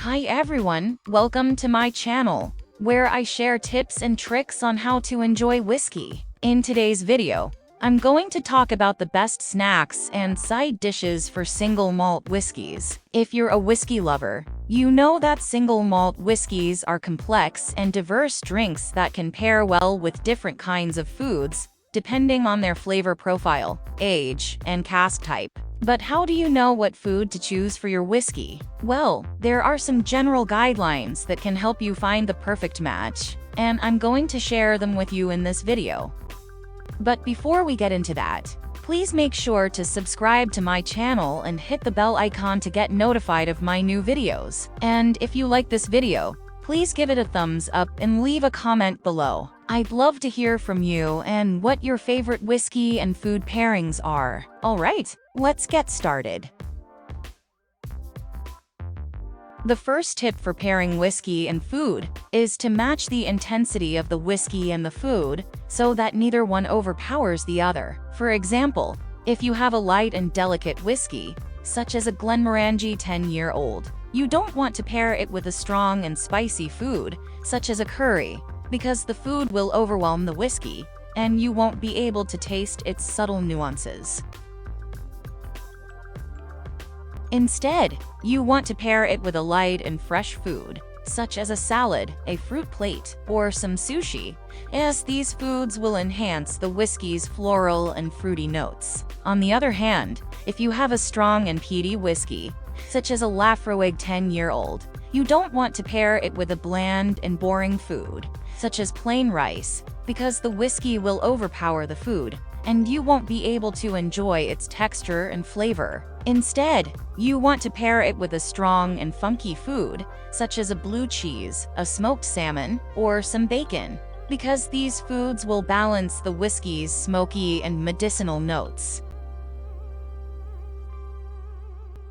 Hi everyone, welcome to my channel, where I share tips and tricks on how to enjoy whiskey. In today's video, I'm going to talk about the best snacks and side dishes for single malt whiskeys. If you're a whiskey lover, you know that single malt whiskeys are complex and diverse drinks that can pair well with different kinds of foods, depending on their flavor profile, age, and cask type. But how do you know what food to choose for your whiskey? Well, there are some general guidelines that can help you find the perfect match, and I'm going to share them with you in this video. But before we get into that, please make sure to subscribe to my channel and hit the bell icon to get notified of my new videos. And if you like this video, please give it a thumbs up and leave a comment below. I'd love to hear from you and what your favorite whiskey and food pairings are. Alright, let's get started. The first tip for pairing whiskey and food is to match the intensity of the whiskey and the food so that neither one overpowers the other. For example, if you have a light and delicate whiskey, such as a Glenmorangie 10-year-old, you don't want to pair it with a strong and spicy food, such as a curry, because the food will overwhelm the whiskey, and you won't be able to taste its subtle nuances. Instead, you want to pair it with a light and fresh food, such as a salad, a fruit plate, or some sushi, as these foods will enhance the whiskey's floral and fruity notes. On the other hand, if you have a strong and peaty whiskey, such as a Laphroaig 10-year-old, you don't want to pair it with a bland and boring food, such as plain rice, because the whiskey will overpower the food, and you won't be able to enjoy its texture and flavor. Instead, you want to pair it with a strong and funky food, such as a blue cheese, a smoked salmon, or some bacon, because these foods will balance the whiskey's smoky and medicinal notes.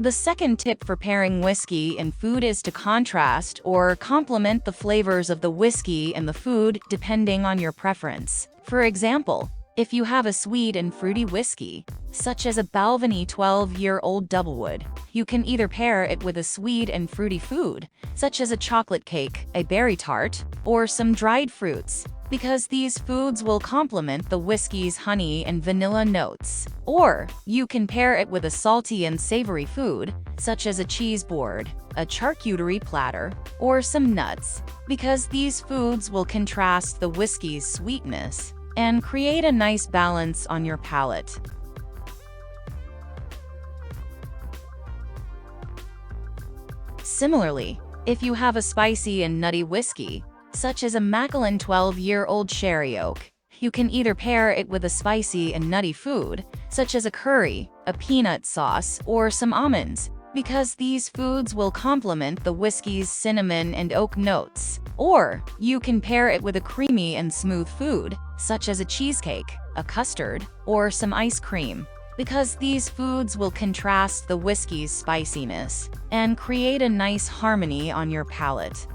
The second tip for pairing whiskey and food is to contrast or complement the flavors of the whiskey and the food depending on your preference. For example, if you have a sweet and fruity whiskey, such as a Balvenie 12-year-old Doublewood, you can either pair it with a sweet and fruity food, such as a chocolate cake, a berry tart, or some dried fruits, because these foods will complement the whiskey's honey and vanilla notes. Or, you can pair it with a salty and savory food, such as a cheese board, a charcuterie platter, or some nuts, because these foods will contrast the whiskey's sweetness and create a nice balance on your palate. Similarly, if you have a spicy and nutty whiskey, such as a Macallan 12-year-old Sherry Oak, you can either pair it with a spicy and nutty food, such as a curry, a peanut sauce, or some almonds, because these foods will complement the whiskey's cinnamon and oak notes. Or, you can pair it with a creamy and smooth food, such as a cheesecake, a custard, or some ice cream, because these foods will contrast the whiskey's spiciness and create a nice harmony on your palate.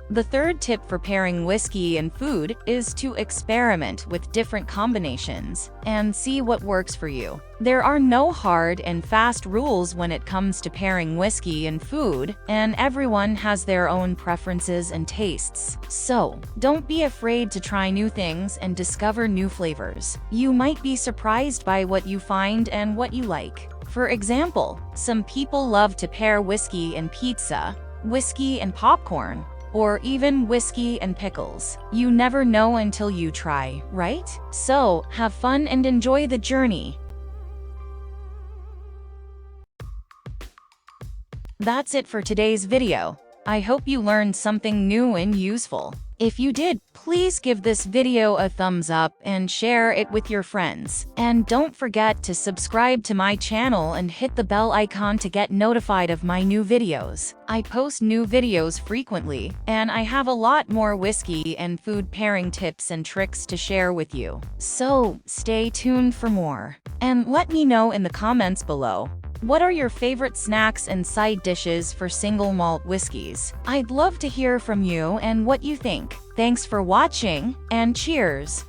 The third tip for pairing whiskey and food is to experiment with different combinations and see what works for you. There are no hard and fast rules when it comes to pairing whiskey and food, and everyone has their own preferences and tastes. So, don't be afraid to try new things and discover new flavors. You might be surprised by what you find and what you like. For example, some people love to pair whiskey and pizza, whiskey and popcorn, or even whiskey and pickles. You never know until you try, right? So, have fun and enjoy the journey. That's it for today's video. I hope you learned something new and useful. If you did, please give this video a thumbs up and share it with your friends. And don't forget to subscribe to my channel and hit the bell icon to get notified of my new videos. I post new videos frequently, and I have a lot more whiskey and food pairing tips and tricks to share with you. So, stay tuned for more. And let me know in the comments below, What are your favorite snacks and side dishes for single malt whiskeys? I'd love to hear from you and what you think. Thanks for watching, and cheers!